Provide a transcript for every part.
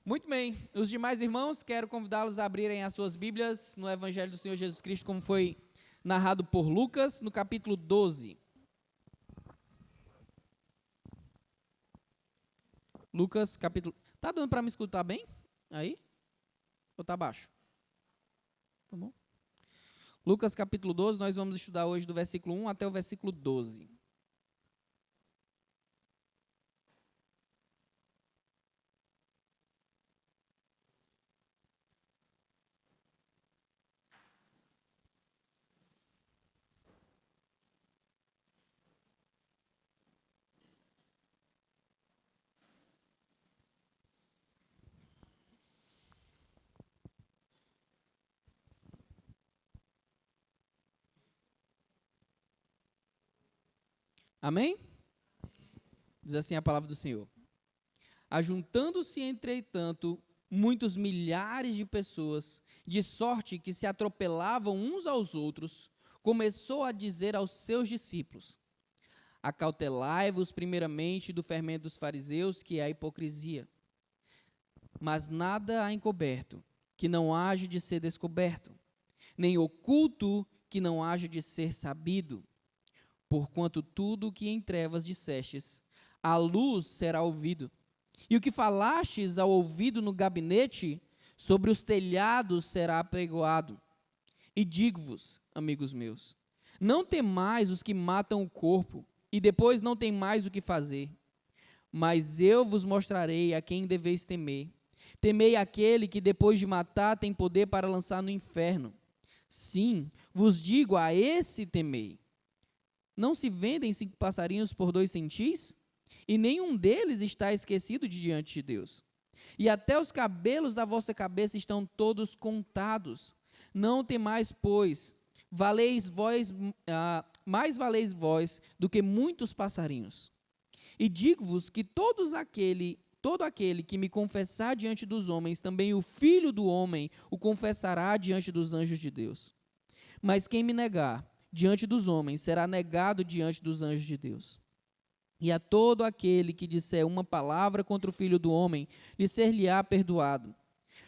Muito bem, os demais irmãos, quero convidá-los a abrirem as suas Bíblias no Evangelho do Senhor Jesus Cristo, como foi narrado por Lucas, no capítulo 12. Lucas, capítulo... Tá dando para me escutar bem? Aí? Ou tá baixo? Tá bom. Lucas, capítulo 12, nós vamos estudar hoje do versículo 1 até o versículo 12. Amém? Diz assim a palavra do Senhor. Ajuntando-se, entretanto, muitos milhares de pessoas, de sorte que se atropelavam uns aos outros, começou a dizer aos seus discípulos: acautelai-vos primeiramente do fermento dos fariseus, que é a hipocrisia. Mas nada há encoberto, que não haja de ser descoberto, nem oculto, que não haja de ser sabido. Porquanto tudo o que em trevas dissestes, à luz será ouvido. E o que falastes ao ouvido no gabinete, sobre os telhados será apregoado. E digo-vos, amigos meus, não temais os que matam o corpo, e depois não tem mais o que fazer. Mas eu vos mostrarei a quem deveis temer. Temei aquele que depois de matar tem poder para lançar no inferno. Sim, vos digo, a esse temei. Não se vendem 5 passarinhos por 2 centis? E nenhum deles está esquecido diante de Deus. E até os cabelos da vossa cabeça estão todos contados. Não temais, pois, mais valeis vós do que muitos passarinhos. E digo-vos que todo aquele que me confessar diante dos homens, também o Filho do Homem o confessará diante dos anjos de Deus. Mas quem me negar diante dos homens, será negado diante dos anjos de Deus. E a todo aquele que disser uma palavra contra o Filho do Homem, lhe ser-lhe-á perdoado.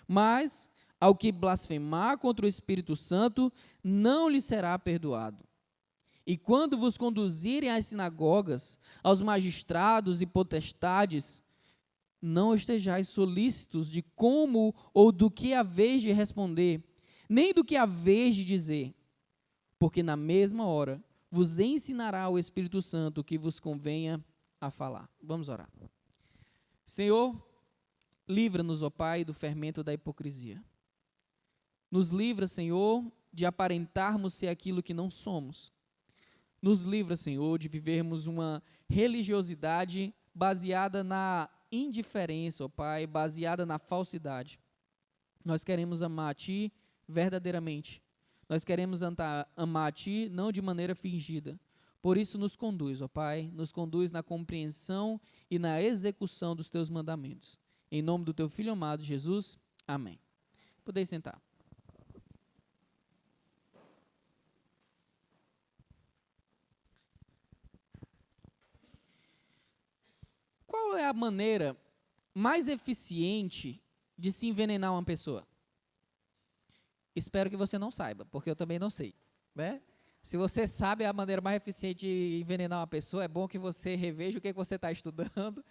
Mas ao que blasfemar contra o Espírito Santo, não lhe será perdoado. E quando vos conduzirem às sinagogas, aos magistrados e potestades, não estejais solícitos de como ou do que haveis de responder, nem do que haveis de dizer, porque na mesma hora vos ensinará o Espírito Santo o que vos convenha a falar. Vamos orar. Senhor, livra-nos, ó Pai, do fermento da hipocrisia. Nos livra, Senhor, de aparentarmos ser aquilo que não somos. Nos livra, Senhor, de vivermos uma religiosidade baseada na indiferença, ó Pai, baseada na falsidade. Nós queremos amar a Ti verdadeiramente. Nós queremos amar a Ti, não de maneira fingida. Por isso nos conduz, ó Pai, nos conduz na compreensão e na execução dos Teus mandamentos. Em nome do Teu Filho amado, Jesus, amém. Podeis sentar. Qual é a maneira mais eficiente de se envenenar uma pessoa? Espero que você não saiba, porque eu também não sei, né? Se você sabe a maneira mais eficiente de envenenar uma pessoa, é bom que você reveja o que você está estudando.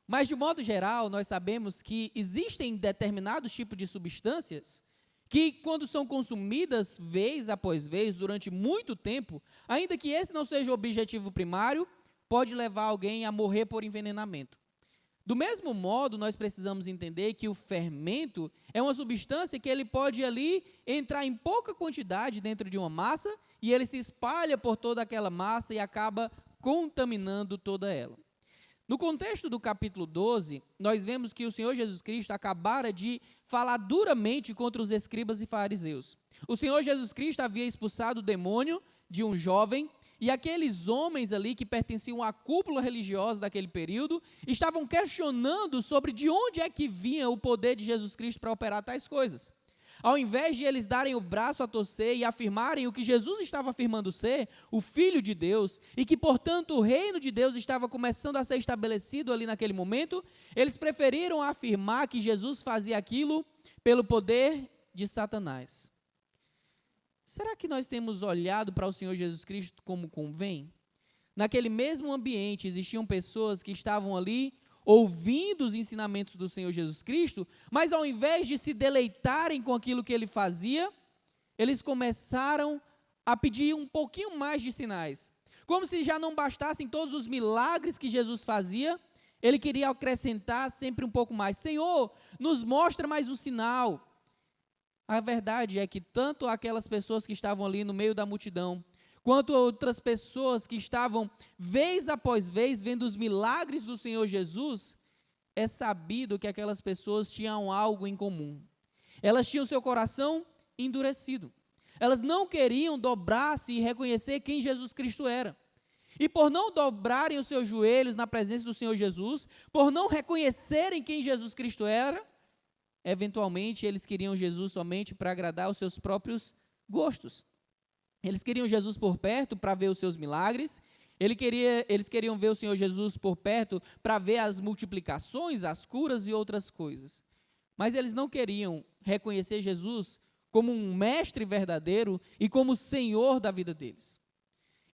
Mas, de modo geral, nós sabemos que existem determinados tipos de substâncias que, quando são consumidas vez após vez, durante muito tempo, ainda que esse não seja o objetivo primário, pode levar alguém a morrer por envenenamento. Do mesmo modo, nós precisamos entender que o fermento é uma substância que ele pode ali entrar em pouca quantidade dentro de uma massa e ele se espalha por toda aquela massa e acaba contaminando toda ela. No contexto do capítulo 12, nós vemos que o Senhor Jesus Cristo acabara de falar duramente contra os escribas e fariseus. O Senhor Jesus Cristo havia expulsado o demônio de um jovem. E aqueles homens ali que pertenciam à cúpula religiosa daquele período estavam questionando sobre de onde é que vinha o poder de Jesus Cristo para operar tais coisas. Ao invés de eles darem o braço a torcer e afirmarem o que Jesus estava afirmando ser, o Filho de Deus, e que, portanto, o reino de Deus estava começando a ser estabelecido ali naquele momento, eles preferiram afirmar que Jesus fazia aquilo pelo poder de Satanás. Será que nós temos olhado para o Senhor Jesus Cristo como convém? Naquele mesmo ambiente existiam pessoas que estavam ali ouvindo os ensinamentos do Senhor Jesus Cristo, mas ao invés de se deleitarem com aquilo que ele fazia, eles começaram a pedir um pouquinho mais de sinais. Como se já não bastassem todos os milagres que Jesus fazia, ele queria acrescentar sempre um pouco mais. Senhor, nos mostra mais um sinal. A verdade é que tanto aquelas pessoas que estavam ali no meio da multidão, quanto outras pessoas que estavam, vez após vez, vendo os milagres do Senhor Jesus, é sabido que aquelas pessoas tinham algo em comum. Elas tinham seu coração endurecido. Elas não queriam dobrar-se e reconhecer quem Jesus Cristo era. E por não dobrarem os seus joelhos na presença do Senhor Jesus, por não reconhecerem quem Jesus Cristo era, eventualmente eles queriam Jesus somente para agradar os seus próprios gostos. Eles queriam Jesus por perto para ver os seus milagres, eles queriam ver o Senhor Jesus por perto para ver as multiplicações, as curas e outras coisas. Mas eles não queriam reconhecer Jesus como um mestre verdadeiro e como Senhor da vida deles.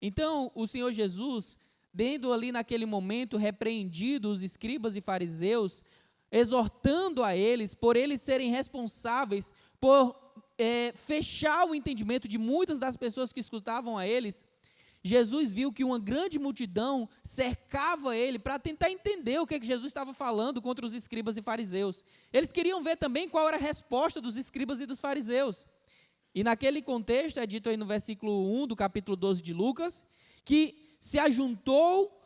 Então, o Senhor Jesus, tendo ali naquele momento repreendido os escribas e fariseus, exortando a eles, por eles serem responsáveis por fechar o entendimento de muitas das pessoas que escutavam a eles, Jesus viu que uma grande multidão cercava ele para tentar entender o que Jesus estava falando contra os escribas e fariseus. Eles queriam ver também qual era a resposta dos escribas e dos fariseus. E naquele contexto, é dito aí no versículo 1 do capítulo 12 de Lucas, que se ajuntou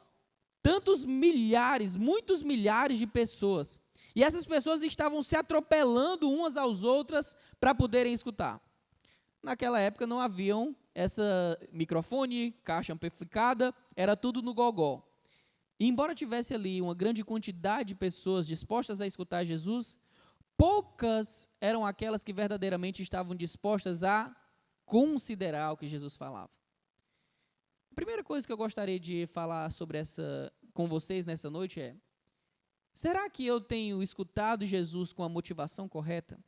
tantos milhares, muitos milhares de pessoas. E essas pessoas estavam se atropelando umas às outras para poderem escutar. Naquela época não haviam essa microfone, caixa amplificada, era tudo no gogó. E embora tivesse ali uma grande quantidade de pessoas dispostas a escutar Jesus, poucas eram aquelas que verdadeiramente estavam dispostas a considerar o que Jesus falava. A primeira coisa que eu gostaria de falar com vocês nessa noite é: será que eu tenho escutado Jesus com a motivação correta?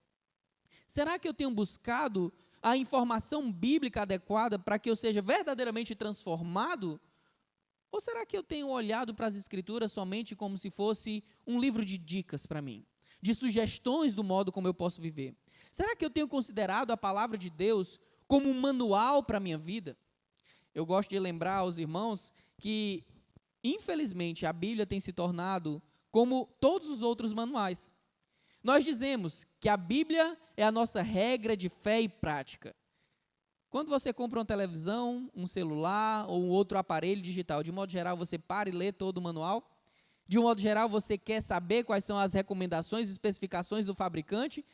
Será que eu tenho buscado a informação bíblica adequada para que eu seja verdadeiramente transformado? Ou será que eu tenho olhado para as Escrituras somente como se fosse um livro de dicas para mim, de sugestões do modo como eu posso viver? Será que eu tenho considerado a palavra de Deus como um manual para a minha vida? Eu gosto de lembrar aos irmãos que, infelizmente, a Bíblia tem se tornado como todos os outros manuais. Nós dizemos que a Bíblia é a nossa regra de fé e prática. Quando você compra uma televisão, um celular ou um outro aparelho digital, de modo geral, você para e lê todo o manual? De um modo geral, você quer saber quais são as recomendações e especificações do fabricante?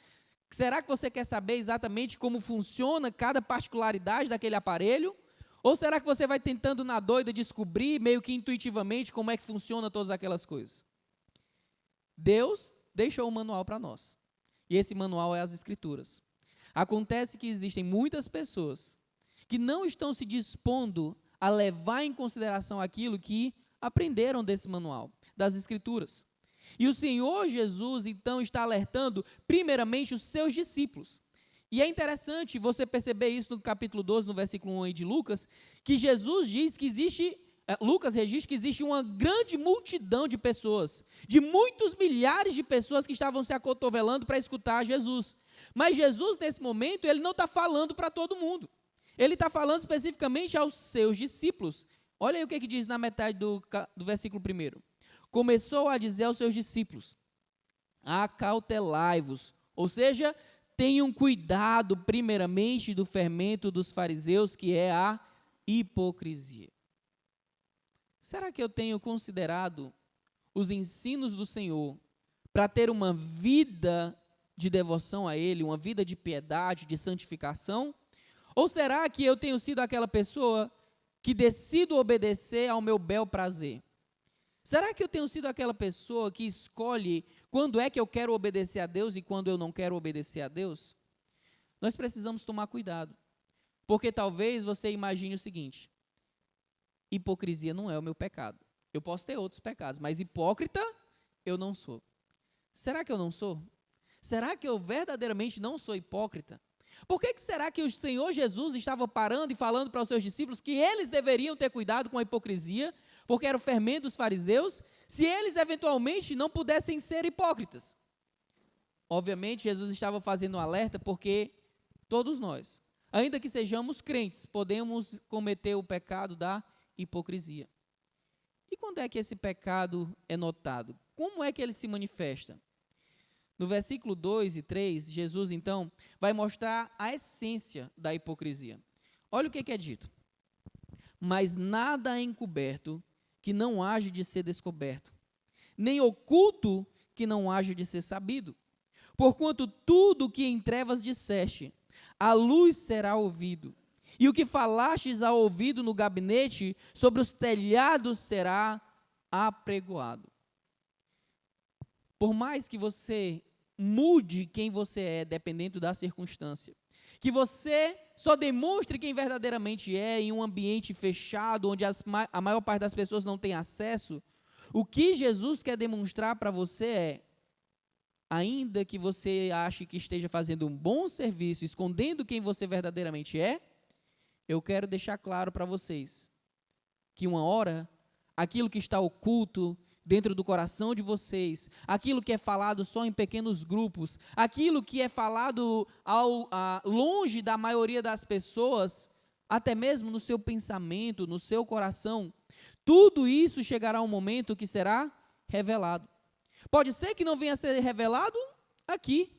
Será que você quer saber exatamente como funciona cada particularidade daquele aparelho? Ou será que você vai tentando na doida descobrir, meio que intuitivamente, como é que funciona todas aquelas coisas? Deus deixou um manual para nós. E esse manual é as Escrituras. Acontece que existem muitas pessoas que não estão se dispondo a levar em consideração aquilo que aprenderam desse manual, das Escrituras. E o Senhor Jesus, então, está alertando, primeiramente, os seus discípulos. E é interessante você perceber isso no capítulo 12, no versículo 1 aí de Lucas, que Jesus diz que Lucas registra que existe uma grande multidão de pessoas, de muitos milhares de pessoas que estavam se acotovelando para escutar Jesus. Mas Jesus, nesse momento, ele não está falando para todo mundo. Ele está falando especificamente aos seus discípulos. Olha aí o que diz na metade do versículo 1. Começou a dizer aos seus discípulos: acautelai-vos, ou seja, tenham cuidado primeiramente do fermento dos fariseus, que é a hipocrisia. Será que eu tenho considerado os ensinos do Senhor para ter uma vida de devoção a Ele, uma vida de piedade, de santificação? Ou será que eu tenho sido aquela pessoa que decido obedecer ao meu bel prazer? Será que eu tenho sido aquela pessoa que escolhe quando é que eu quero obedecer a Deus e quando eu não quero obedecer a Deus? nós precisamos tomar cuidado. Porque talvez você imagine o seguinte: hipocrisia não é o meu pecado. Eu posso ter outros pecados, mas hipócrita eu não sou. Será que eu não sou? Será que eu verdadeiramente não sou hipócrita? Por que será que o Senhor Jesus estava parando e falando para os seus discípulos que eles deveriam ter cuidado com a hipocrisia, porque era o fermento dos fariseus, se eles eventualmente não pudessem ser hipócritas? Obviamente, Jesus estava fazendo um alerta porque todos nós, ainda que sejamos crentes, podemos cometer o pecado da hipocrisia. E quando é que esse pecado é notado? Como é que ele se manifesta? No versículo 2 e 3, Jesus, então, vai mostrar a essência da hipocrisia. Olha o que é dito. Mas nada é encoberto que não haja de ser descoberto, nem oculto que não haja de ser sabido. Porquanto tudo o que em trevas disseste, a luz será ouvido. E o que falastes ao ouvido no gabinete, sobre os telhados será apregoado. Por mais que você mude quem você é, dependendo da circunstância, que você só demonstre quem verdadeiramente é em um ambiente fechado, onde a maior parte das pessoas não tem acesso, o que Jesus quer demonstrar para você é: ainda que você ache que esteja fazendo um bom serviço, escondendo quem você verdadeiramente é, eu quero deixar claro para vocês que uma hora, aquilo que está oculto dentro do coração de vocês, aquilo que é falado só em pequenos grupos, aquilo que é falado longe da maioria das pessoas, até mesmo no seu pensamento, no seu coração, tudo isso chegará um momento que será revelado. Pode ser que não venha a ser revelado aqui,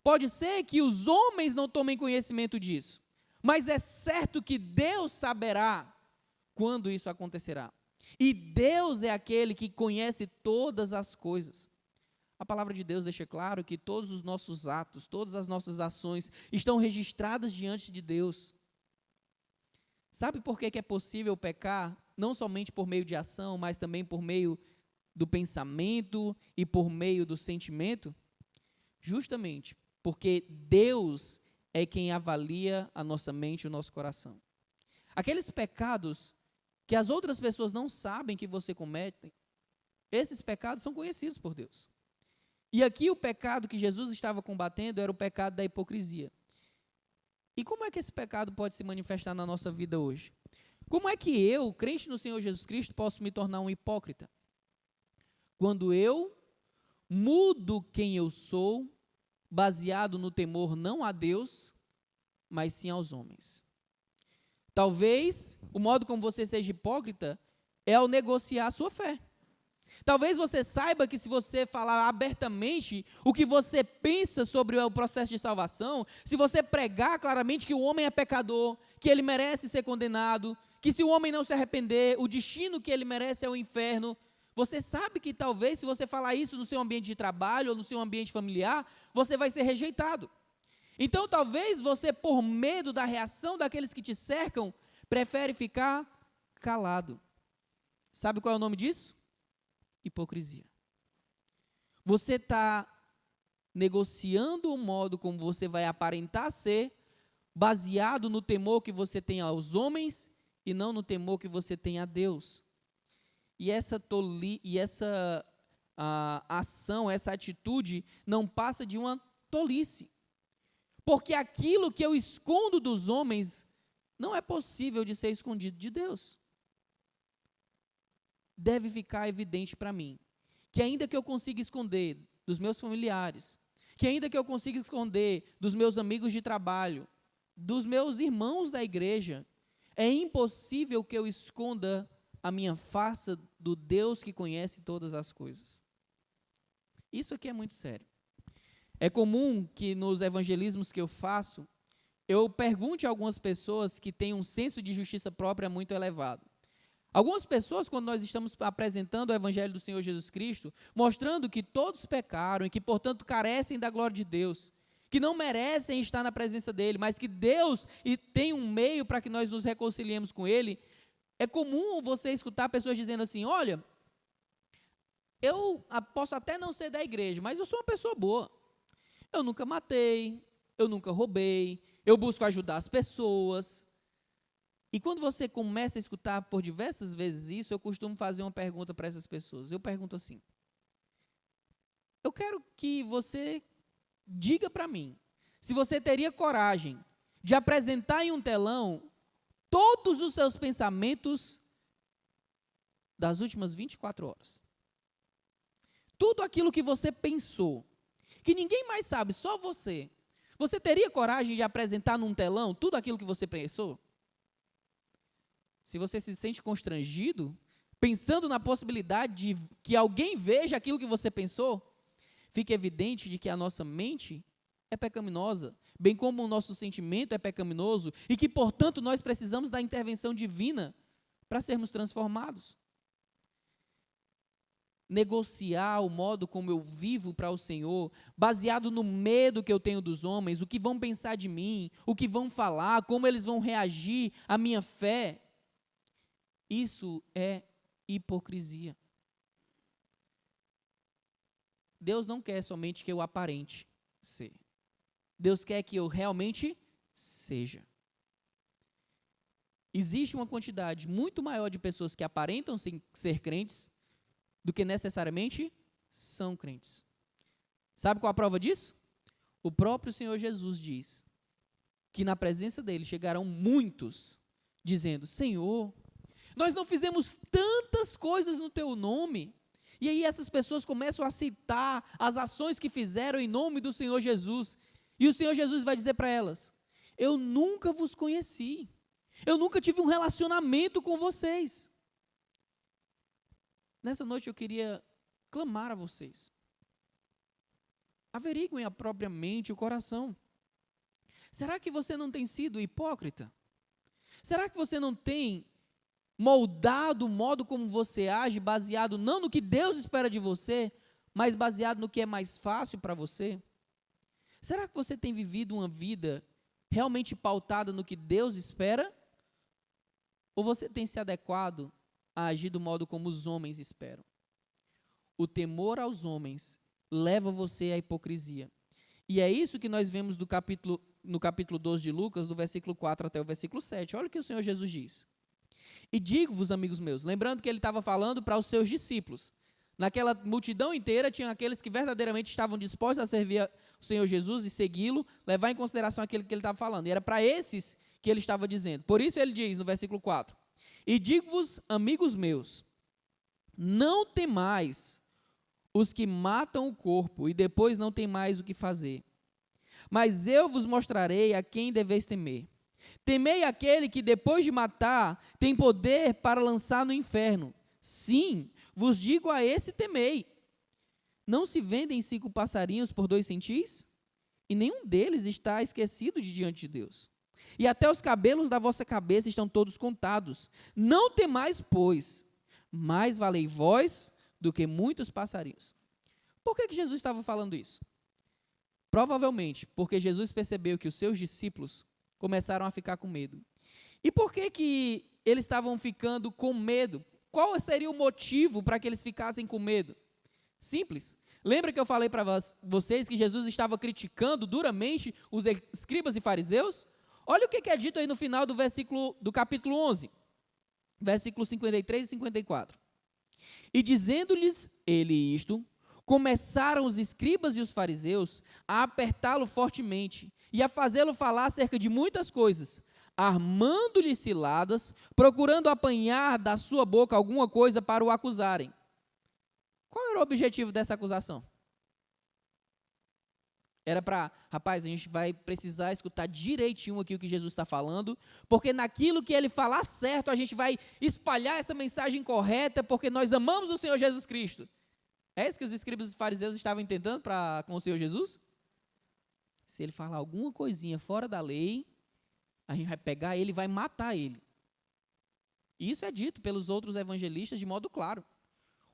pode ser que os homens não tomem conhecimento disso, mas é certo que Deus saberá quando isso acontecerá. E Deus é aquele que conhece todas as coisas. A palavra de Deus deixa claro que todos os nossos atos, todas as nossas ações estão registradas diante de Deus. Sabe por que é possível pecar? Não somente por meio de ação, mas também por meio do pensamento e por meio do sentimento? Justamente porque Deus é quem avalia a nossa mente e o nosso coração. Aqueles pecados que as outras pessoas não sabem que você comete, esses pecados são conhecidos por Deus. E aqui o pecado que Jesus estava combatendo era o pecado da hipocrisia. E como é que esse pecado pode se manifestar na nossa vida hoje? Como é que eu, crente no Senhor Jesus Cristo, posso me tornar um hipócrita? Quando eu mudo quem eu sou, baseado no temor não a Deus, mas sim aos homens. Talvez o modo como você seja hipócrita é ao negociar a sua fé. Talvez você saiba que se você falar abertamente o que você pensa sobre o processo de salvação, se você pregar claramente que o homem é pecador, que ele merece ser condenado, que se o homem não se arrepender, o destino que ele merece é o inferno, você sabe que talvez se você falar isso no seu ambiente de trabalho ou no seu ambiente familiar, você vai ser rejeitado. Então, talvez você, por medo da reação daqueles que te cercam, prefere ficar calado. Sabe qual é o nome disso? Hipocrisia. Você está negociando o modo como você vai aparentar ser, baseado no temor que você tem aos homens e não no temor que você tem a Deus. E essa ação, essa atitude, não passa de uma tolice. Porque aquilo que eu escondo dos homens não é possível de ser escondido de Deus. Deve ficar evidente para mim que ainda que eu consiga esconder dos meus familiares, que ainda que eu consiga esconder dos meus amigos de trabalho, dos meus irmãos da igreja, é impossível que eu esconda a minha face do Deus que conhece todas as coisas. Isso aqui é muito sério. É comum que nos evangelismos que eu faço, eu pergunte a algumas pessoas que têm um senso de justiça própria muito elevado. Algumas pessoas, quando nós estamos apresentando o Evangelho do Senhor Jesus Cristo, mostrando que todos pecaram e que, portanto, carecem da glória de Deus, que não merecem estar na presença dEle, mas que Deus tem um meio para que nós nos reconciliemos com Ele, é comum você escutar pessoas dizendo assim: olha, eu posso até não ser da igreja, mas eu sou uma pessoa boa. Eu nunca matei, eu nunca roubei, eu busco ajudar as pessoas. E quando você começa a escutar por diversas vezes isso, eu costumo fazer uma pergunta para essas pessoas. Eu pergunto assim: eu quero que você diga para mim, se você teria coragem de apresentar em um telão todos os seus pensamentos das últimas 24 horas. Tudo aquilo que você pensou, que ninguém mais sabe, só você. Você teria coragem de apresentar num telão tudo aquilo que você pensou? Se você se sente constrangido, pensando na possibilidade de que alguém veja aquilo que você pensou, fica evidente de que a nossa mente é pecaminosa, bem como o nosso sentimento é pecaminoso, e que, portanto, nós precisamos da intervenção divina para sermos transformados. Negociar o modo como eu vivo para o Senhor, baseado no medo que eu tenho dos homens, o que vão pensar de mim, o que vão falar, como eles vão reagir à minha fé, isso é hipocrisia. Deus não quer somente que eu aparente ser. Deus quer que eu realmente seja. Existe uma quantidade muito maior de pessoas que aparentam ser crentes do que necessariamente são crentes. Sabe qual a prova disso? O próprio Senhor Jesus diz que na presença dele chegarão muitos dizendo: Senhor, nós não fizemos tantas coisas no teu nome. E aí essas pessoas começam a citar as ações que fizeram em nome do Senhor Jesus. E o Senhor Jesus vai dizer para elas: eu nunca vos conheci. Eu nunca tive um relacionamento com vocês. Nessa noite eu queria clamar a vocês. Averiguem a própria mente e o coração. Será que você não tem sido hipócrita? Será que você não tem moldado o modo como você age, baseado não no que Deus espera de você, mas baseado no que é mais fácil para você? Será que você tem vivido uma vida realmente pautada no que Deus espera? Ou você tem se adequado a agir do modo como os homens esperam? O temor aos homens leva você à hipocrisia. E é isso que nós vemos no capítulo 12 de Lucas, do versículo 4 até o versículo 7. Olha o que o Senhor Jesus diz. E digo-vos, amigos meus, lembrando que ele estava falando para os seus discípulos. Naquela multidão inteira, tinha aqueles que verdadeiramente estavam dispostos a servir o Senhor Jesus e segui-lo, levar em consideração aquilo que ele estava falando. E era para esses que ele estava dizendo. Por isso ele diz no versículo 4, e digo-vos, amigos meus, não temais os que matam o corpo e depois não tem mais o que fazer. Mas eu vos mostrarei a quem deveis temer. Temei aquele que depois de matar tem poder para lançar no inferno. Sim, vos digo a esse temei. Não se vendem 5 passarinhos por 2 centis? E nenhum deles está esquecido de diante de Deus. E até os cabelos da vossa cabeça estão todos contados. Não temais, pois, mais valei vós do que muitos passarinhos. Por que Jesus estava falando isso? Provavelmente porque Jesus percebeu que os seus discípulos começaram a ficar com medo. E por que eles estavam ficando com medo? Qual seria o motivo para que eles ficassem com medo? Simples. Lembra que eu falei para vocês que Jesus estava criticando duramente os escribas e fariseus? Olha o que é dito aí no final do capítulo 11, versículos 53 e 54. E dizendo-lhes ele isto, começaram os escribas e os fariseus a apertá-lo fortemente e a fazê-lo falar acerca de muitas coisas, armando-lhe ciladas, procurando apanhar da sua boca alguma coisa para o acusarem. Qual era o objetivo dessa acusação? Era para, rapaz, a gente vai precisar escutar direitinho aqui o que Jesus está falando, porque naquilo que ele falar certo, a gente vai espalhar essa mensagem correta, porque nós amamos o Senhor Jesus Cristo. É isso que os escribas e fariseus estavam intentando com o Senhor Jesus? Se ele falar alguma coisinha fora da lei, a gente vai pegar ele e vai matar ele. Isso é dito pelos outros evangelistas de modo claro.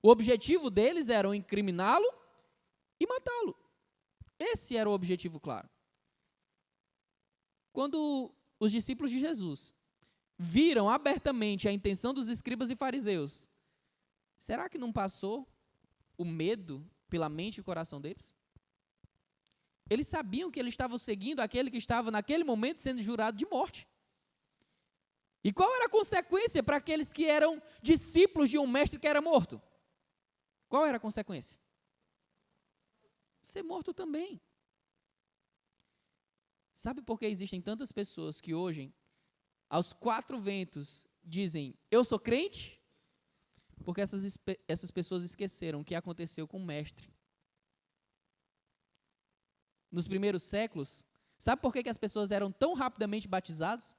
O objetivo deles era incriminá-lo e matá-lo. Esse era o objetivo claro. Quando os discípulos de Jesus viram abertamente a intenção dos escribas e fariseus, será que não passou o medo pela mente e o coração deles? Eles sabiam que eles estavam seguindo aquele que estava naquele momento sendo jurado de morte. E qual era a consequência para aqueles que eram discípulos de um mestre que era morto? Qual era a consequência? Ser morto também. Sabe por que existem tantas pessoas que hoje, aos quatro ventos, dizem, eu sou crente? Porque essas pessoas esqueceram o que aconteceu com o mestre. Nos primeiros séculos, sabe por que as pessoas eram tão rapidamente batizadas?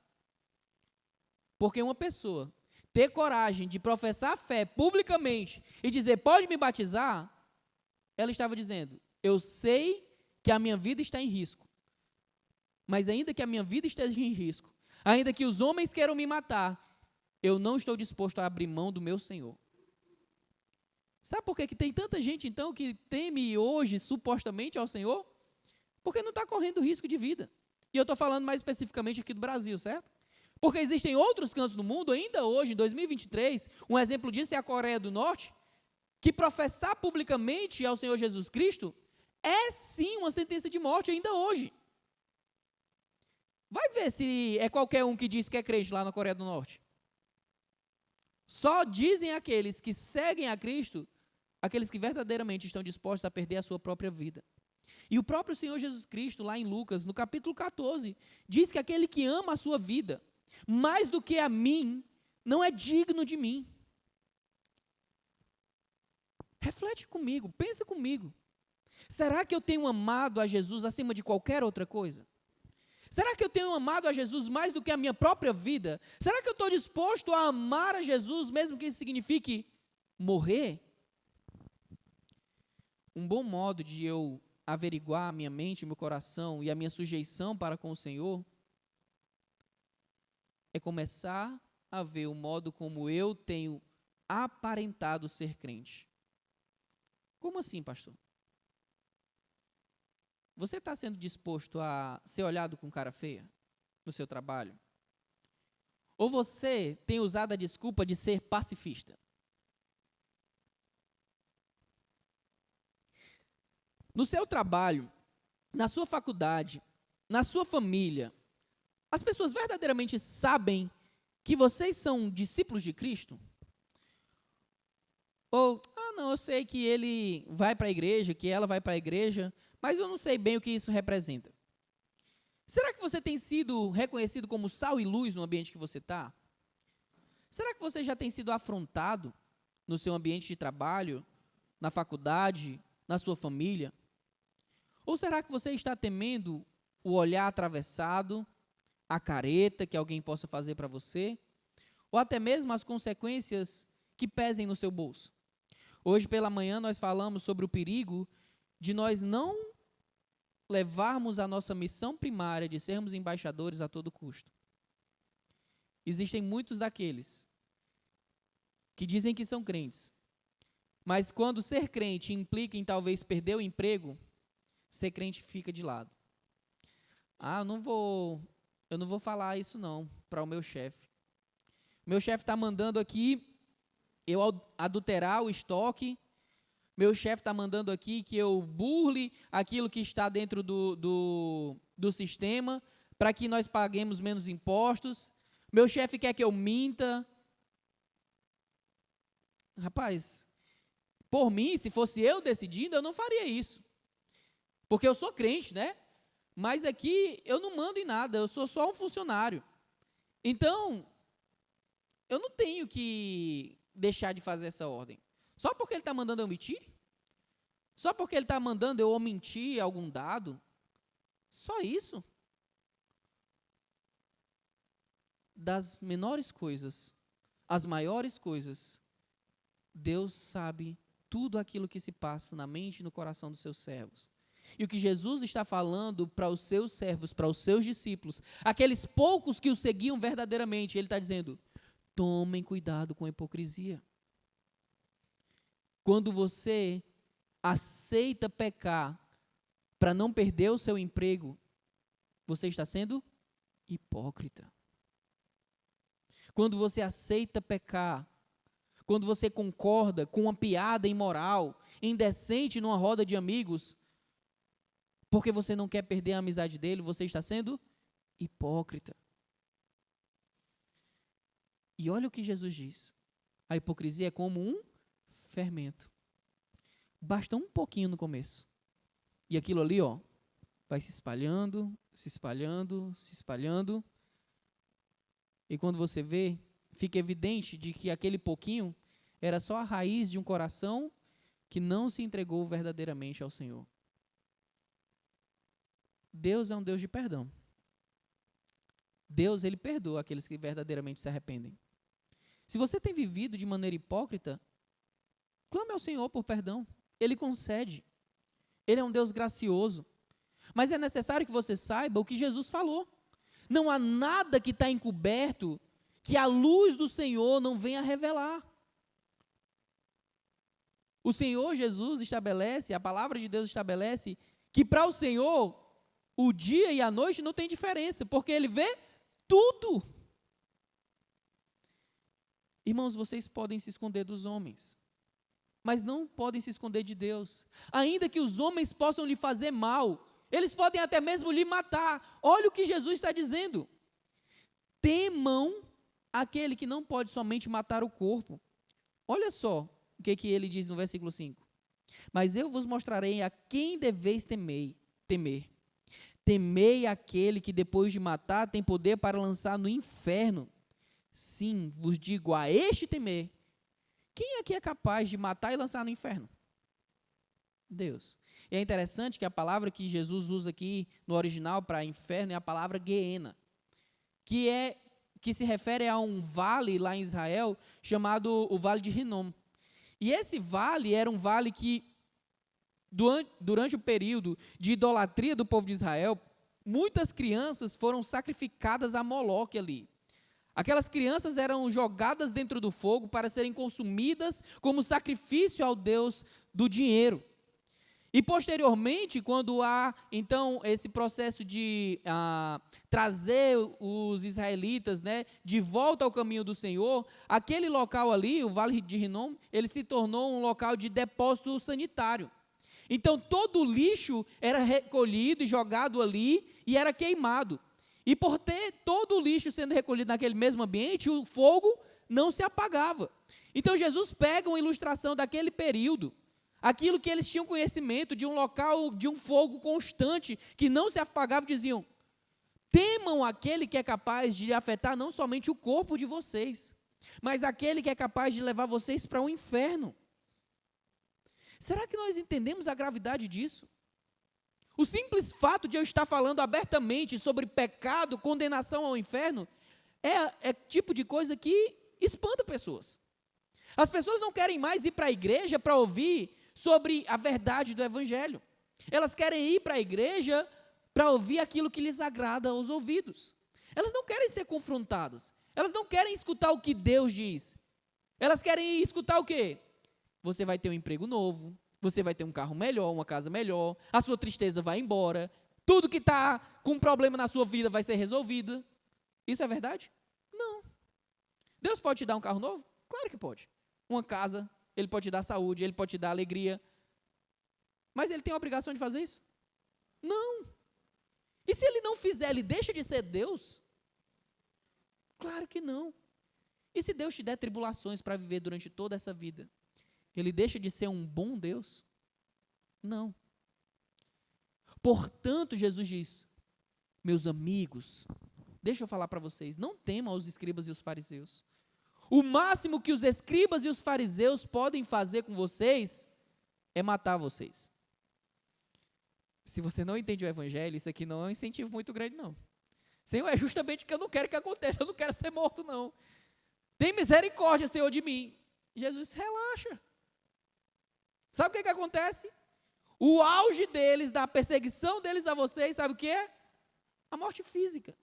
Porque uma pessoa ter coragem de professar a fé publicamente e dizer, pode me batizar, ela estava dizendo, eu sei que a minha vida está em risco, mas ainda que a minha vida esteja em risco, ainda que os homens queiram me matar, eu não estou disposto a abrir mão do meu Senhor. Sabe por que tem tanta gente, então, que teme hoje, supostamente, ao Senhor? Porque não está correndo risco de vida. E eu estou falando mais especificamente aqui do Brasil, certo? Porque existem outros cantos do mundo, ainda hoje, em 2023, um exemplo disso é a Coreia do Norte, que professar publicamente ao Senhor Jesus Cristo é sim uma sentença de morte ainda hoje. Vai ver se é qualquer um que diz que é crente lá na Coreia do Norte. Só dizem aqueles que seguem a Cristo, aqueles que verdadeiramente estão dispostos a perder a sua própria vida. E o próprio Senhor Jesus Cristo, lá em Lucas, no capítulo 14, diz que aquele que ama a sua vida, mais do que a mim, não é digno de mim. Reflete comigo, pensa comigo. Será que eu tenho amado a Jesus acima de qualquer outra coisa? Será que eu tenho amado a Jesus mais do que a minha própria vida? Será que eu estou disposto a amar a Jesus, mesmo que isso signifique morrer? Um bom modo de eu averiguar a minha mente, o meu coração e a minha sujeição para com o Senhor é começar a ver o modo como eu tenho aparentado ser crente. Como assim, pastor? Você está sendo disposto a ser olhado com cara feia no seu trabalho? Ou você tem usado a desculpa de ser pacifista? No seu trabalho, na sua faculdade, na sua família, as pessoas verdadeiramente sabem que vocês são discípulos de Cristo? Ou, não, eu sei que ele vai para a igreja, que ela vai para a igreja, mas eu não sei bem o que isso representa. Será que você tem sido reconhecido como sal e luz no ambiente que você está? Será que você já tem sido afrontado no seu ambiente de trabalho, na faculdade, na sua família? Ou será que você está temendo o olhar atravessado, a careta que alguém possa fazer para você? Ou até mesmo as consequências que pesem no seu bolso? Hoje pela manhã nós falamos sobre o perigo de nós não levarmos a nossa missão primária de sermos embaixadores a todo custo. Existem muitos daqueles que dizem que são crentes, mas quando ser crente implica em talvez perder o emprego, ser crente fica de lado. Eu não vou falar isso não para o meu chefe. Meu chefe está mandando aqui eu adulterar o estoque. Meu chefe está mandando aqui que eu burle aquilo que está dentro do sistema para que nós paguemos menos impostos. Meu chefe quer que eu minta. Rapaz, por mim, se fosse eu decidindo, eu não faria isso. Porque eu sou crente, né? Mas aqui eu não mando em nada, eu sou só um funcionário. Então, eu não tenho que deixar de fazer essa ordem. Só porque ele está mandando eu mentir? Só porque ele está mandando eu omitir algum dado? Só isso? Das menores coisas, as maiores coisas, Deus sabe tudo aquilo que se passa na mente e no coração dos seus servos. E o que Jesus está falando para os seus servos, para os seus discípulos, aqueles poucos que o seguiam verdadeiramente, ele está dizendo, tomem cuidado com a hipocrisia. Quando você aceita pecar para não perder o seu emprego, você está sendo hipócrita. Quando você aceita pecar, quando você concorda com uma piada imoral, indecente numa roda de amigos, porque você não quer perder a amizade dele, você está sendo hipócrita. E olha o que Jesus diz. A hipocrisia é como um fermento. Basta um pouquinho no começo. E aquilo ali, vai se espalhando, se espalhando, se espalhando. E quando você vê, fica evidente de que aquele pouquinho era só a raiz de um coração que não se entregou verdadeiramente ao Senhor. Deus é um Deus de perdão. Deus, ele perdoa aqueles que verdadeiramente se arrependem. Se você tem vivido de maneira hipócrita, clame ao Senhor por perdão. Ele concede. Ele é um Deus gracioso. Mas é necessário que você saiba o que Jesus falou. Não há nada que está encoberto que a luz do Senhor não venha revelar. O Senhor Jesus estabelece, a palavra de Deus estabelece, que para o Senhor, o dia e a noite não tem diferença, porque Ele vê tudo. Irmãos, vocês podem se esconder dos homens, mas não podem se esconder de Deus. Ainda que os homens possam lhe fazer mal, eles podem até mesmo lhe matar. Olha o que Jesus está dizendo. Temam aquele que não pode somente matar o corpo. Olha só o que ele diz no versículo 5. Mas eu vos mostrarei a quem deveis temer. Temei aquele que depois de matar tem poder para lançar no inferno. Sim, vos digo, a este temer. Quem aqui é capaz de matar e lançar no inferno? Deus. E é interessante que a palavra que Jesus usa aqui no original para inferno é a palavra Geena, que se refere a um vale lá em Israel chamado o Vale de Rinom. E esse vale era um vale que, durante o período de idolatria do povo de Israel, muitas crianças foram sacrificadas a Moloque ali. Aquelas crianças eram jogadas dentro do fogo para serem consumidas como sacrifício ao Deus do dinheiro. E posteriormente, quando há então esse processo de trazer os israelitas, de volta ao caminho do Senhor, aquele local ali, o Vale de Rinom, ele se tornou um local de depósito sanitário. Então todo o lixo era recolhido e jogado ali e era queimado. E por ter todo o lixo sendo recolhido naquele mesmo ambiente, o fogo não se apagava. Então Jesus pega uma ilustração daquele período, aquilo que eles tinham conhecimento de um local, de um fogo constante, que não se apagava, diziam, temam aquele que é capaz de afetar não somente o corpo de vocês, mas aquele que é capaz de levar vocês para o inferno. Será que nós entendemos a gravidade disso? O simples fato de eu estar falando abertamente sobre pecado, condenação ao inferno, é tipo de coisa que espanta pessoas. As pessoas não querem mais ir para a igreja para ouvir sobre a verdade do Evangelho. Elas querem ir para a igreja para ouvir aquilo que lhes agrada aos ouvidos. Elas não querem ser confrontadas. Elas não querem escutar o que Deus diz. Elas querem escutar o quê? Você vai ter um emprego novo. Você vai ter um carro melhor, uma casa melhor, a sua tristeza vai embora, tudo que está com problema na sua vida vai ser resolvido. Isso é verdade? Não. Deus pode te dar um carro novo? Claro que pode. Uma casa, Ele pode te dar saúde, Ele pode te dar alegria. Mas Ele tem a obrigação de fazer isso? Não. E se Ele não fizer, Ele deixa de ser Deus? Claro que não. E se Deus te der tribulações para viver durante toda essa vida, Ele deixa de ser um bom Deus? Não. Portanto, Jesus diz, meus amigos, deixa eu falar para vocês, não temam os escribas e os fariseus. O máximo que os escribas e os fariseus podem fazer com vocês é matar vocês. Se você não entende o Evangelho, isso aqui não é um incentivo muito grande, não. Senhor, é justamente o que eu não quero que aconteça, eu não quero ser morto, não. Tem misericórdia, Senhor, de mim. Jesus, relaxa. Sabe o que acontece? O auge deles, da perseguição deles a vocês, sabe o que é? A morte física.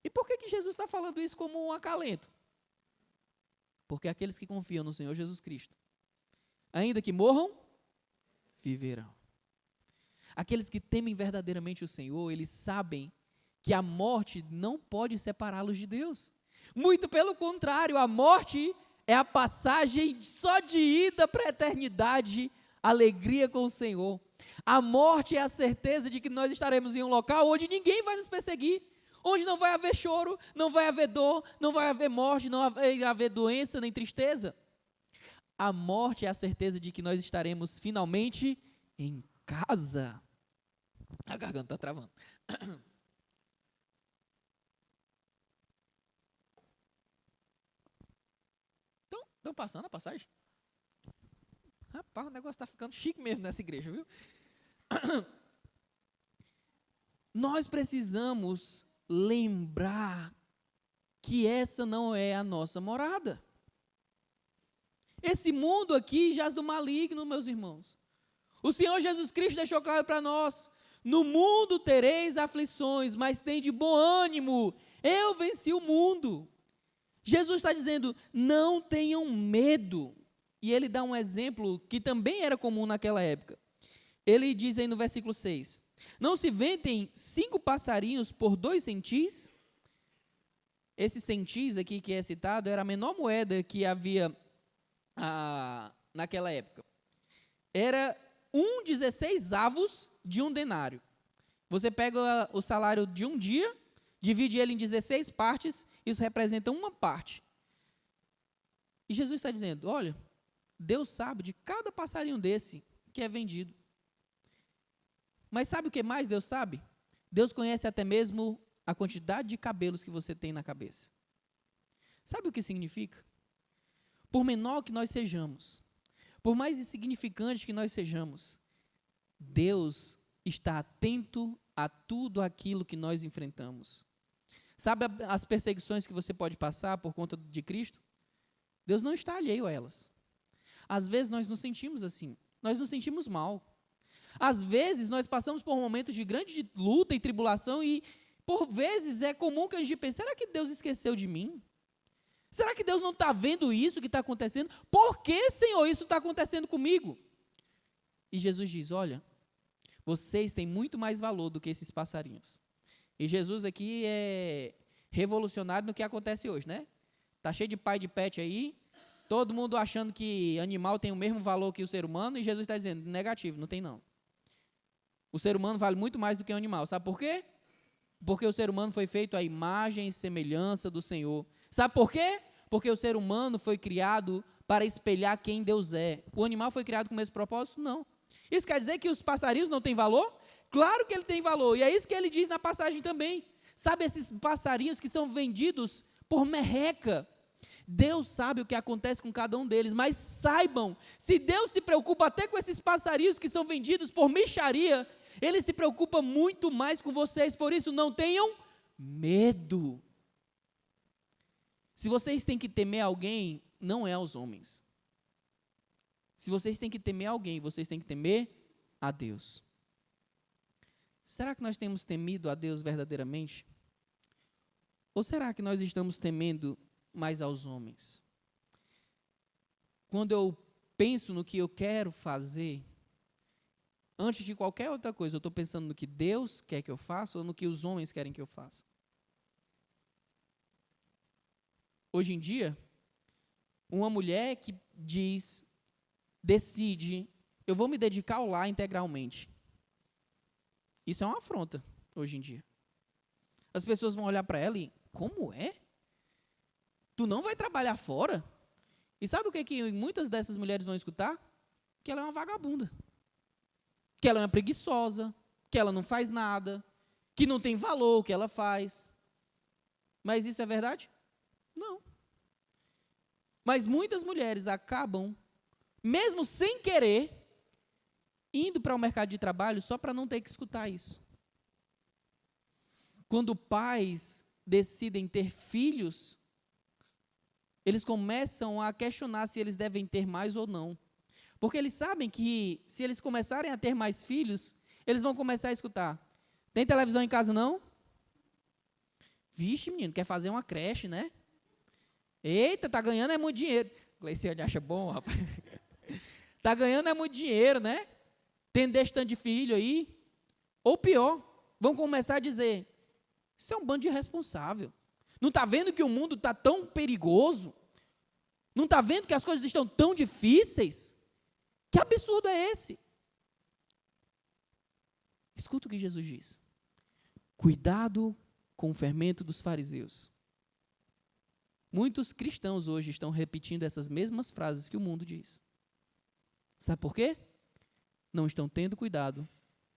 E por que Jesus está falando isso como um acalento? Porque aqueles que confiam no Senhor Jesus Cristo, ainda que morram, viverão. Aqueles que temem verdadeiramente o Senhor, eles sabem que a morte não pode separá-los de Deus. Muito pelo contrário, a morte é a passagem só de ida para a eternidade, alegria com o Senhor. A morte é a certeza de que nós estaremos em um local onde ninguém vai nos perseguir, onde não vai haver choro, não vai haver dor, não vai haver morte, não vai haver doença nem tristeza. A morte é a certeza de que nós estaremos finalmente em casa. A garganta está travando. Estão passando a passagem? Rapaz, o negócio está ficando chique mesmo nessa igreja, viu? Nós precisamos lembrar que essa não é a nossa morada. Esse mundo aqui jaz do maligno, meus irmãos. O Senhor Jesus Cristo deixou claro para nós: no mundo tereis aflições, mas tende bom ânimo, eu venci o mundo. Jesus está dizendo, não tenham medo. E ele dá um exemplo que também era comum naquela época. Ele diz aí no versículo 6, não se vendem 5 passarinhos por 2 centis? Esse centis aqui que é citado era a menor moeda que havia naquela época. Era 1/16 avos de um denário. Você pega o salário de um dia, divide ele em 16 partes, isso representa uma parte. E Jesus está dizendo, olha, Deus sabe de cada passarinho desse que é vendido. Mas sabe o que mais Deus sabe? Deus conhece até mesmo a quantidade de cabelos que você tem na cabeça. Sabe o que significa? Por menor que nós sejamos, por mais insignificante que nós sejamos, Deus está atento a tudo aquilo que nós enfrentamos. Sabe as perseguições que você pode passar por conta de Cristo? Deus não está alheio a elas. Às vezes nós nos sentimos assim, nós nos sentimos mal. Às vezes nós passamos por momentos de grande luta e tribulação e por vezes é comum que a gente pense, será que Deus esqueceu de mim? Será que Deus não está vendo isso que está acontecendo? Por que, Senhor, isso está acontecendo comigo? E Jesus diz, olha, vocês têm muito mais valor do que esses passarinhos. E Jesus aqui é revolucionário no que acontece hoje, né? Está cheio de pai de pet aí, todo mundo achando que animal tem o mesmo valor que o ser humano, e Jesus está dizendo, negativo, não tem não. O ser humano vale muito mais do que o animal. Sabe por quê? Porque o ser humano foi feito à imagem e semelhança do Senhor. Sabe por quê? Porque o ser humano foi criado para espelhar quem Deus é. O animal foi criado com esse propósito? Não. Isso quer dizer que os passarinhos não têm valor? Claro que ele tem valor. E é isso que ele diz na passagem também. Sabe esses passarinhos que são vendidos por merreca? Deus sabe o que acontece com cada um deles, mas saibam, se Deus se preocupa até com esses passarinhos que são vendidos por mixaria, Ele se preocupa muito mais com vocês, por isso não tenham medo. Se vocês têm que temer alguém, não é aos homens. Se vocês têm que temer alguém, vocês têm que temer a Deus. Será que nós temos temido a Deus verdadeiramente? Ou será que nós estamos temendo mais aos homens? Quando eu penso no que eu quero fazer, antes de qualquer outra coisa, eu estou pensando no que Deus quer que eu faça ou no que os homens querem que eu faça? Hoje em dia, uma mulher que decide, eu vou me dedicar ao lar integralmente. Isso é uma afronta, hoje em dia. As pessoas vão olhar para ela e, como é? Tu não vai trabalhar fora? E sabe o que muitas dessas mulheres vão escutar? Que ela é uma vagabunda. Que ela é uma preguiçosa, que ela não faz nada, que não tem valor o que ela faz. Mas isso é verdade? Não. Mas muitas mulheres acabam, mesmo sem querer, indo para o mercado de trabalho só para não ter que escutar isso. Quando pais decidem ter filhos, eles começam a questionar se eles devem ter mais ou não. Porque eles sabem que, se eles começarem a ter mais filhos, eles vão começar a escutar. Tem televisão em casa, não? Vixe, menino, quer fazer uma creche, né? Eita, tá ganhando é muito dinheiro. Gleiciane acha bom, rapaz. Tá ganhando é muito dinheiro, né? Tendo esse tanto de filho aí. Ou pior, vão começar a dizer, isso é um bando de irresponsável. Não está vendo que o mundo está tão perigoso? Não está vendo que as coisas estão tão difíceis? Que absurdo é esse? Escuta o que Jesus diz. Cuidado com o fermento dos fariseus. Muitos cristãos hoje estão repetindo essas mesmas frases que o mundo diz. Sabe por quê? Não estão tendo cuidado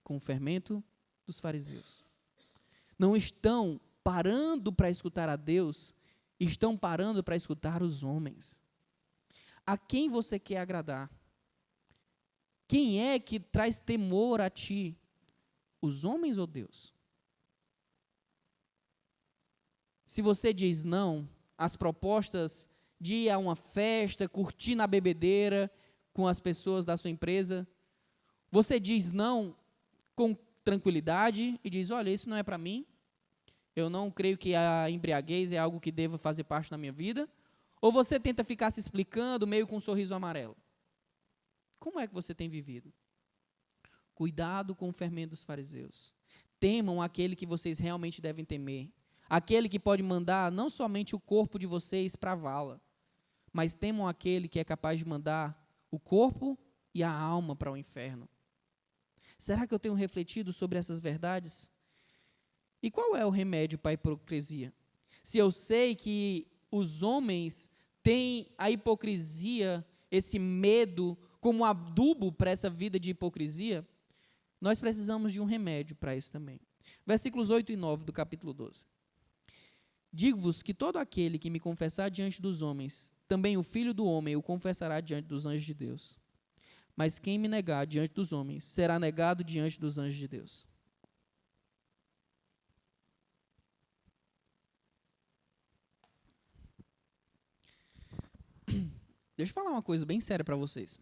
com o fermento dos fariseus. Não estão parando para escutar a Deus, estão parando para escutar os homens. A quem você quer agradar? Quem é que traz temor a ti? Os homens ou Deus? Se você diz não às propostas de ir a uma festa, curtir na bebedeira com as pessoas da sua empresa, você diz não com tranquilidade e diz, olha, isso não é para mim, eu não creio que a embriaguez é algo que deva fazer parte da minha vida, ou você tenta ficar se explicando meio com um sorriso amarelo? Como é que você tem vivido? Cuidado com o fermento dos fariseus. Temam aquele que vocês realmente devem temer. Aquele que pode mandar não somente o corpo de vocês para a vala, mas temam aquele que é capaz de mandar o corpo e a alma para o inferno. Será que eu tenho refletido sobre essas verdades? E qual é o remédio para a hipocrisia? Se eu sei que os homens têm a hipocrisia, esse medo, como adubo para essa vida de hipocrisia, nós precisamos de um remédio para isso também. Versículos 8 e 9 do capítulo 12. Digo-vos que todo aquele que me confessar diante dos homens, também o Filho do Homem o confessará diante dos anjos de Deus. Mas quem me negar diante dos homens, será negado diante dos anjos de Deus. Deixa eu falar uma coisa bem séria para vocês.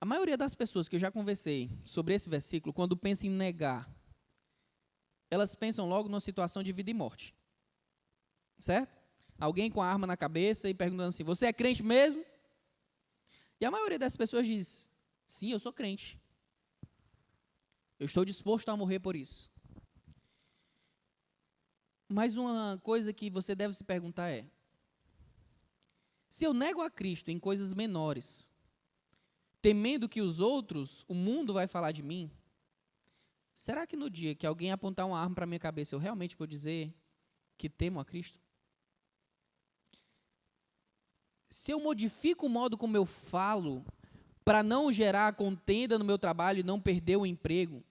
A maioria das pessoas que eu já conversei sobre esse versículo, quando pensam em negar, elas pensam logo numa situação de vida e morte. Certo? Alguém com a arma na cabeça e perguntando assim, você é crente mesmo? E a maioria das pessoas diz, sim, eu sou crente. Eu estou disposto a morrer por isso. Mas uma coisa que você deve se perguntar é, se eu nego a Cristo em coisas menores, temendo que os outros, o mundo vai falar de mim, será que no dia que alguém apontar uma arma para a minha cabeça, eu realmente vou dizer que temo a Cristo? Se eu modifico o modo como eu falo, para não gerar contenda no meu trabalho e não perder o emprego,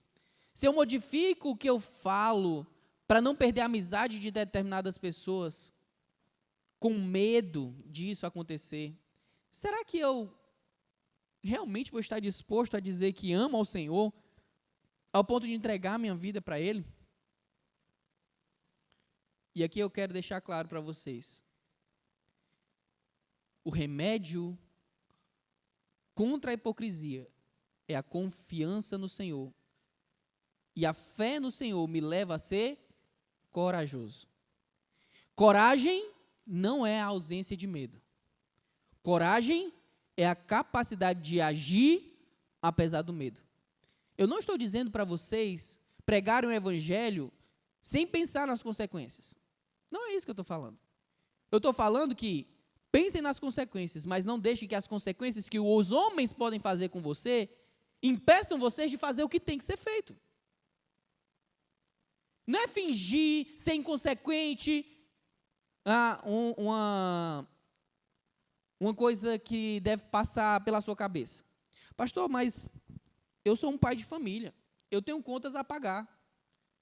se eu modifico o que eu falo, para não perder a amizade de determinadas pessoas, com medo disso acontecer, será que eu realmente vou estar disposto a dizer que amo ao Senhor, ao ponto de entregar minha vida para Ele? E aqui eu quero deixar claro para vocês, o remédio contra a hipocrisia é a confiança no Senhor. E a fé no Senhor me leva a ser corajoso. Coragem não é a ausência de medo. Coragem é a capacidade de agir apesar do medo. Eu não estou dizendo para vocês pregarem o evangelho sem pensar nas consequências. Não é isso que eu estou falando. Eu estou falando que pensem nas consequências, mas não deixem que as consequências que os homens podem fazer com você impeçam vocês de fazer o que tem que ser feito. Não é fingir, ser inconsequente, uma coisa que deve passar pela sua cabeça. Pastor, mas eu sou um pai de família, eu tenho contas a pagar.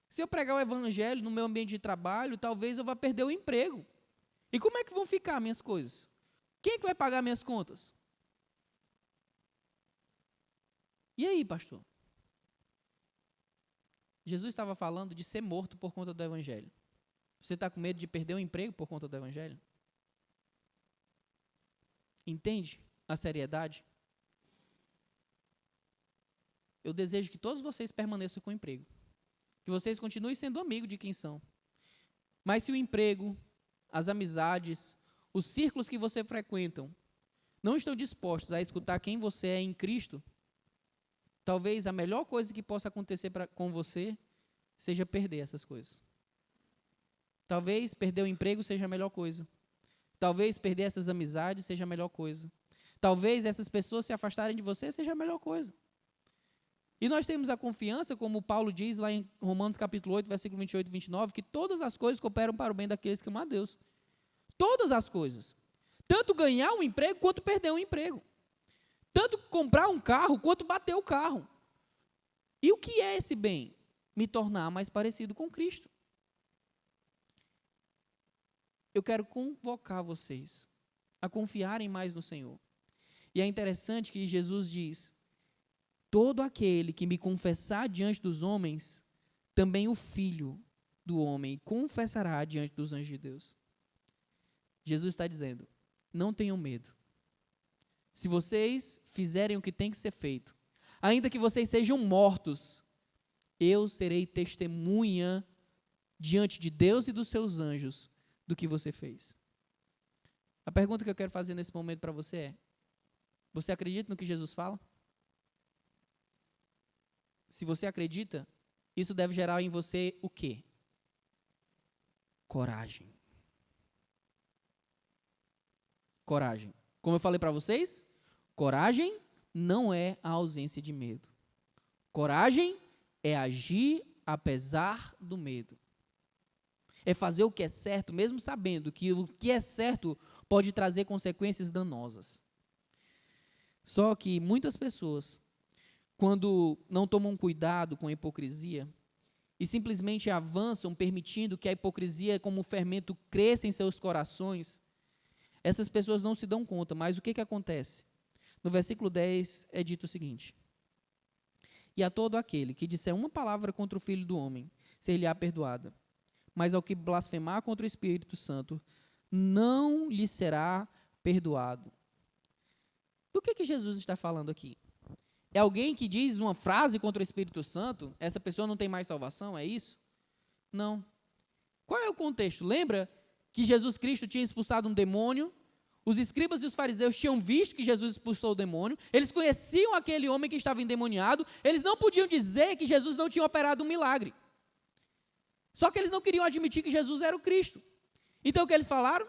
Se eu pregar o evangelho no meu ambiente de trabalho, talvez eu vá perder o emprego. E como é que vão ficar minhas coisas? Quem é que vai pagar minhas contas? E aí, pastor? Jesus estava falando de ser morto por conta do evangelho. Você está com medo de perder o emprego por conta do evangelho? Entende a seriedade? Eu desejo que todos vocês permaneçam com o emprego. Que vocês continuem sendo amigos de quem são. Mas se o emprego, as amizades, os círculos que você frequentam não estão dispostos a escutar quem você é em Cristo, talvez a melhor coisa que possa acontecer com você seja perder essas coisas. Talvez perder o emprego seja a melhor coisa. Talvez perder essas amizades seja a melhor coisa. Talvez essas pessoas se afastarem de você seja a melhor coisa. E nós temos a confiança, como Paulo diz lá em Romanos capítulo 8, versículo 28 e 29, que todas as coisas cooperam para o bem daqueles que amam a Deus. Todas as coisas. Tanto ganhar um emprego, quanto perder um emprego. Tanto comprar um carro, quanto bater o carro. E o que é esse bem? Me tornar mais parecido com Cristo. Eu quero convocar vocês a confiarem mais no Senhor. E é interessante que Jesus diz: todo aquele que me confessar diante dos homens, também o Filho do homem confessará diante dos anjos de Deus. Jesus está dizendo: não tenham medo. Se vocês fizerem o que tem que ser feito, ainda que vocês sejam mortos, eu serei testemunha diante de Deus e dos seus anjos do que você fez. A pergunta que eu quero fazer nesse momento para você é: você acredita no que Jesus fala? Se você acredita, isso deve gerar em você o quê? Coragem. Coragem. Como eu falei para vocês, coragem não é a ausência de medo. Coragem é agir apesar do medo. É fazer o que é certo, mesmo sabendo que o que é certo pode trazer consequências danosas. Só que muitas pessoas, quando não tomam cuidado com a hipocrisia e simplesmente avançam permitindo que a hipocrisia, como um fermento, cresça em seus corações, essas pessoas não se dão conta. Mas o que acontece? No versículo 10 é dito o seguinte: e a todo aquele que disser uma palavra contra o Filho do Homem, ser-lhe-á perdoada. Mas ao que blasfemar contra o Espírito Santo, não lhe será perdoado. Do que Jesus está falando aqui? É alguém que diz uma frase contra o Espírito Santo, essa pessoa não tem mais salvação, é isso? Não. Qual é o contexto? Lembra que Jesus Cristo tinha expulsado um demônio? Os escribas e os fariseus tinham visto que Jesus expulsou o demônio, eles conheciam aquele homem que estava endemoniado, eles não podiam dizer que Jesus não tinha operado um milagre. Só que eles não queriam admitir que Jesus era o Cristo. Então o que eles falaram?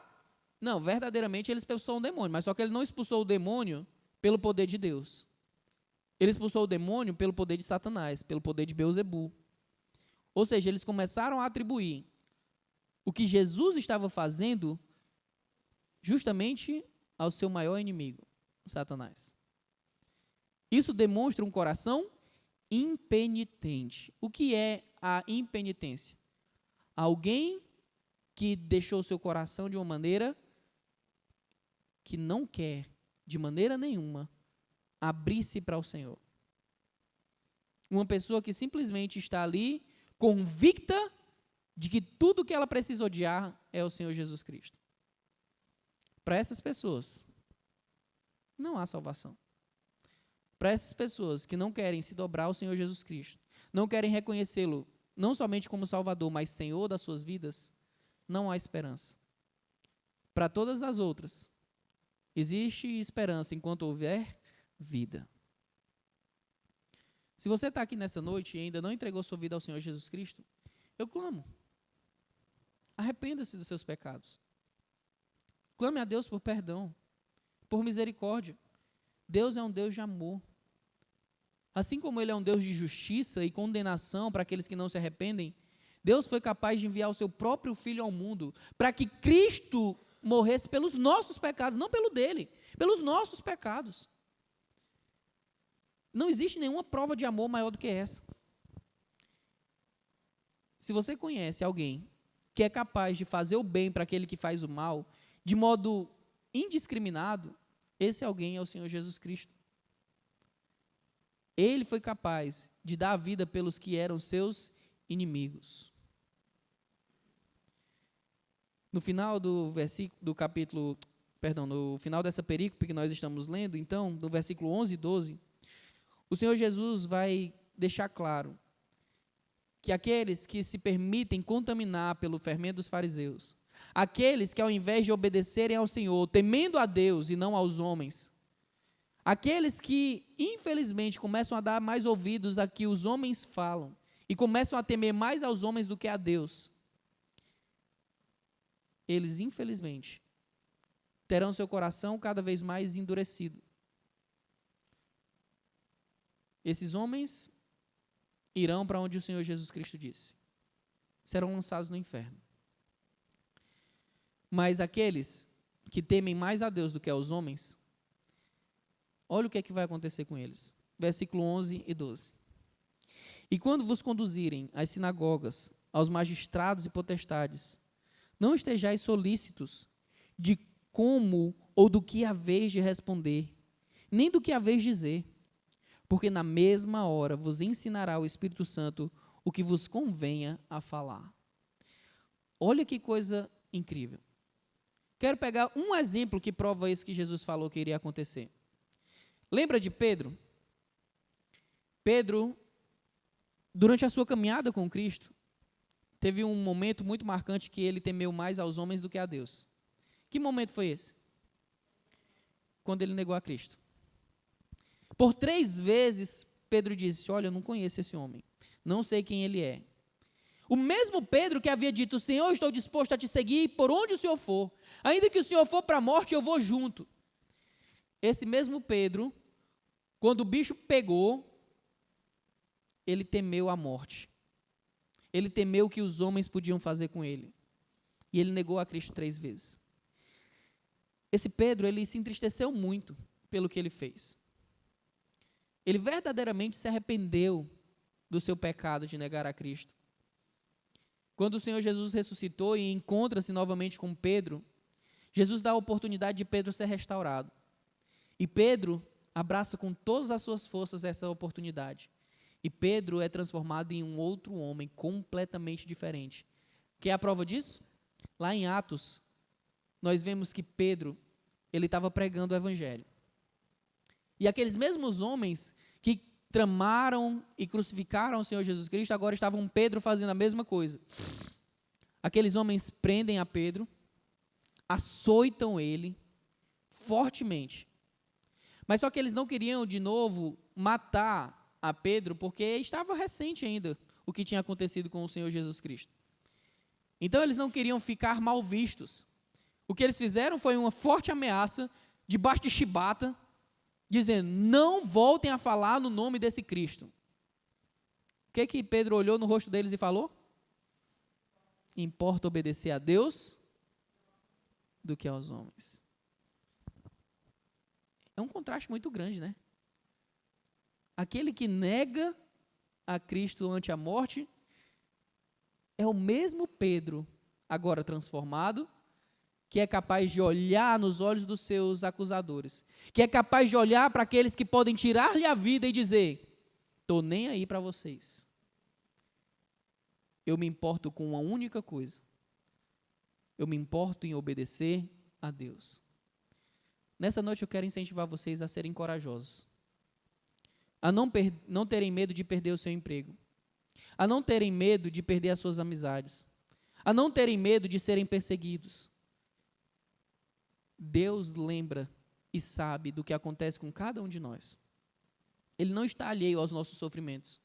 Não, verdadeiramente ele expulsou um demônio, mas só que ele não expulsou o demônio pelo poder de Deus. Ele expulsou o demônio pelo poder de Satanás, pelo poder de Beelzebu. Ou seja, eles começaram a atribuir o que Jesus estava fazendo justamente ao seu maior inimigo, Satanás. Isso demonstra um coração impenitente. O que é a impenitência? Alguém que deixou seu coração de uma maneira que não quer, de maneira nenhuma, abrir-se para o Senhor. Uma pessoa que simplesmente está ali, convicta de que tudo que ela precisa odiar é o Senhor Jesus Cristo. Para essas pessoas, não há salvação. Para essas pessoas que não querem se dobrar ao Senhor Jesus Cristo, não querem reconhecê-lo não somente como Salvador, mas Senhor das suas vidas, não há esperança. Para todas as outras, existe esperança enquanto houver vida. Se você está aqui nessa noite e ainda não entregou sua vida ao Senhor Jesus Cristo, eu clamo: arrependa-se dos seus pecados. Clame a Deus por perdão, por misericórdia. Deus é um Deus de amor. Assim como Ele é um Deus de justiça e condenação para aqueles que não se arrependem, Deus foi capaz de enviar o seu próprio Filho ao mundo para que Cristo morresse pelos nossos pecados, não pelo dele, pelos nossos pecados. Não existe nenhuma prova de amor maior do que essa. Se você conhece alguém que é capaz de fazer o bem para aquele que faz o mal, de modo indiscriminado, esse alguém é o Senhor Jesus Cristo. Ele foi capaz de dar a vida pelos que eram seus inimigos. No final do versículo do capítulo, no final dessa perícope que nós estamos lendo, então, no versículo 11 e 12, o Senhor Jesus vai deixar claro que aqueles que se permitem contaminar pelo fermento dos fariseus, aqueles que ao invés de obedecerem ao Senhor, temendo a Deus e não aos homens, aqueles que infelizmente começam a dar mais ouvidos a que os homens falam e começam a temer mais aos homens do que a Deus, eles infelizmente terão seu coração cada vez mais endurecido. Esses homens irão para onde o Senhor Jesus Cristo disse. Serão lançados no inferno. Mas aqueles que temem mais a Deus do que aos homens, olha o que é que vai acontecer com eles. Versículo 11 e 12. E quando vos conduzirem às sinagogas, aos magistrados e potestades, não estejais solícitos de como ou do que haveis de responder, nem do que haveis de dizer, porque na mesma hora vos ensinará o Espírito Santo o que vos convenha a falar. Olha que coisa incrível. Quero pegar um exemplo que prova isso que Jesus falou que iria acontecer. Lembra de Pedro? Pedro, durante a sua caminhada com Cristo, teve um momento muito marcante que ele temeu mais aos homens do que a Deus. Que momento foi esse? Quando ele negou a Cristo. Por 3 vezes, Pedro disse, olha, eu não conheço esse homem, não sei quem ele é. O mesmo Pedro que havia dito, Senhor, eu estou disposto a te seguir por onde o Senhor for, ainda que o Senhor for para a morte, eu vou junto. Esse mesmo Pedro, quando o bicho pegou, ele temeu a morte. Ele temeu o que os homens podiam fazer com ele. E ele negou a Cristo 3 vezes. Esse Pedro, ele se entristeceu muito pelo que ele fez. Ele verdadeiramente se arrependeu do seu pecado de negar a Cristo. Quando o Senhor Jesus ressuscitou e encontra-se novamente com Pedro, Jesus dá a oportunidade de Pedro ser restaurado. E Pedro abraça com todas as suas forças essa oportunidade. E Pedro é transformado em um outro homem completamente diferente. Quer a prova disso? Lá em Atos, nós vemos que Pedro, ele estava pregando o Evangelho. E aqueles mesmos homens que tramaram e crucificaram o Senhor Jesus Cristo, agora estavam Pedro fazendo a mesma coisa. Aqueles homens prendem a Pedro, açoitam ele fortemente. Mas só que eles não queriam de novo matar a Pedro, porque estava recente ainda o que tinha acontecido com o Senhor Jesus Cristo. Então eles não queriam ficar mal vistos. O que eles fizeram foi uma forte ameaça, debaixo de chibata, dizendo, não voltem a falar no nome desse Cristo. O que Pedro olhou no rosto deles e falou? Importa obedecer a Deus do que aos homens. É um contraste muito grande, né? Aquele que nega a Cristo ante a morte é o mesmo Pedro, agora transformado, que é capaz de olhar nos olhos dos seus acusadores, que é capaz de olhar para aqueles que podem tirar-lhe a vida e dizer, estou nem aí para vocês. Eu me importo com uma única coisa. Eu me importo em obedecer a Deus. Nessa noite eu quero incentivar vocês a serem corajosos. A não terem medo de perder o seu emprego. A não terem medo de perder as suas amizades. A não terem medo de serem perseguidos. Deus lembra e sabe do que acontece com cada um de nós. Ele não está alheio aos nossos sofrimentos.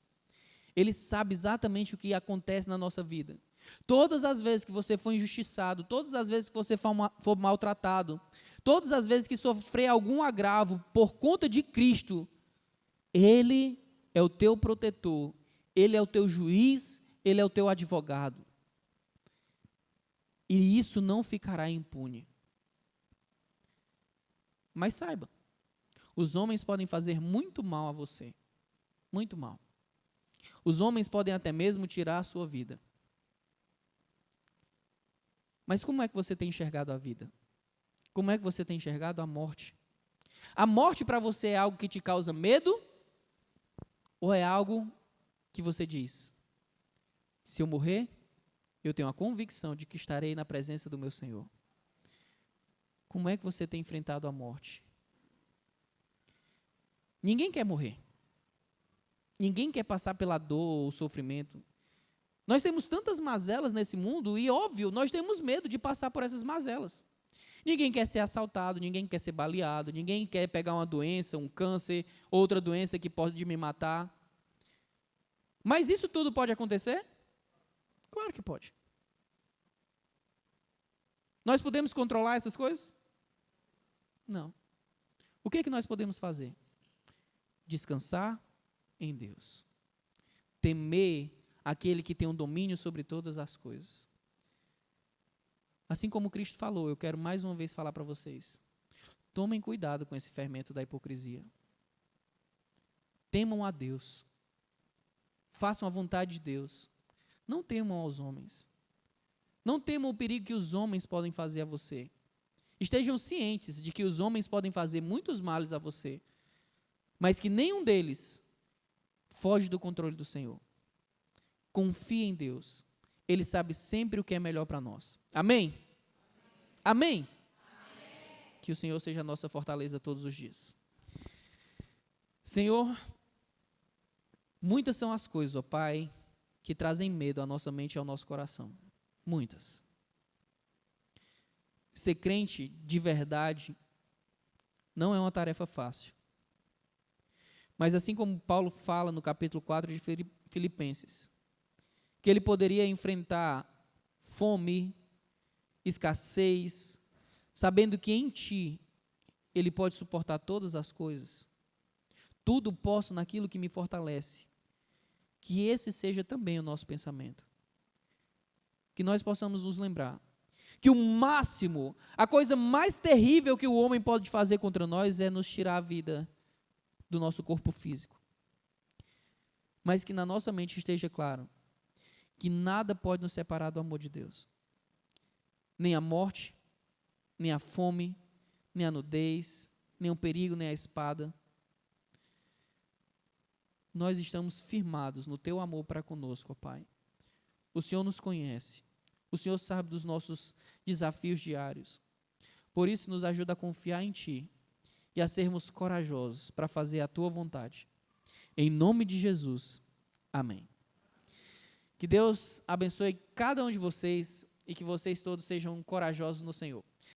Ele sabe exatamente o que acontece na nossa vida. Todas as vezes que você for injustiçado, todas as vezes que você for maltratado, todas as vezes que sofrer algum agravo por conta de Cristo, Ele é o teu protetor, Ele é o teu juiz, Ele é o teu advogado. E isso não ficará impune. Mas saiba, os homens podem fazer muito mal a você. Muito mal. Os homens podem até mesmo tirar a sua vida. Mas como é que você tem enxergado a vida? Como é que você tem enxergado a morte? A morte para você é algo que te causa medo? Ou é algo que você diz, se eu morrer, eu tenho a convicção de que estarei na presença do meu Senhor? Como é que você tem enfrentado a morte? Ninguém quer morrer. Ninguém quer passar pela dor ou sofrimento. Nós temos tantas mazelas nesse mundo e, óbvio, nós temos medo de passar por essas mazelas. Ninguém quer ser assaltado, ninguém quer ser baleado, ninguém quer pegar uma doença, um câncer, outra doença que pode me matar. Mas isso tudo pode acontecer? Claro que pode. Nós podemos controlar essas coisas? Não. O que nós podemos fazer? Descansar em Deus. temer aquele que tem um domínio sobre todas as coisas. Assim como Cristo falou, eu quero mais uma vez falar para vocês. Tomem cuidado com esse fermento da hipocrisia. Temam a Deus. Façam a vontade de Deus. Não temam aos homens. Não temam o perigo que os homens podem fazer a você. Estejam cientes de que os homens podem fazer muitos males a você, mas que nenhum deles foge do controle do Senhor. Confie em Deus. Ele sabe sempre o que é melhor para nós. Amém? Amém? Amém? Que o Senhor seja a nossa fortaleza todos os dias. Senhor, muitas são as coisas, ó Pai, que trazem medo à nossa mente e ao nosso coração. Muitas. Ser crente de verdade não é uma tarefa fácil. Mas assim como Paulo fala no capítulo 4 de Filipenses, que ele poderia enfrentar fome, escassez, sabendo que em ti ele pode suportar todas as coisas. Tudo posso naquilo que me fortalece. Que esse seja também o nosso pensamento. Que nós possamos nos lembrar que o máximo, a coisa mais terrível que o homem pode fazer contra nós é nos tirar a vida do nosso corpo físico. Mas que na nossa mente esteja claro que nada pode nos separar do amor de Deus. Nem a morte, nem a fome, nem a nudez, nem o perigo, nem a espada. Nós estamos firmados no teu amor para conosco, ó Pai. O Senhor nos conhece. O Senhor sabe dos nossos desafios diários. Por isso, nos ajuda a confiar em Ti e a sermos corajosos para fazer a Tua vontade. Em nome de Jesus. Amém. Que Deus abençoe cada um de vocês e que vocês todos sejam corajosos no Senhor.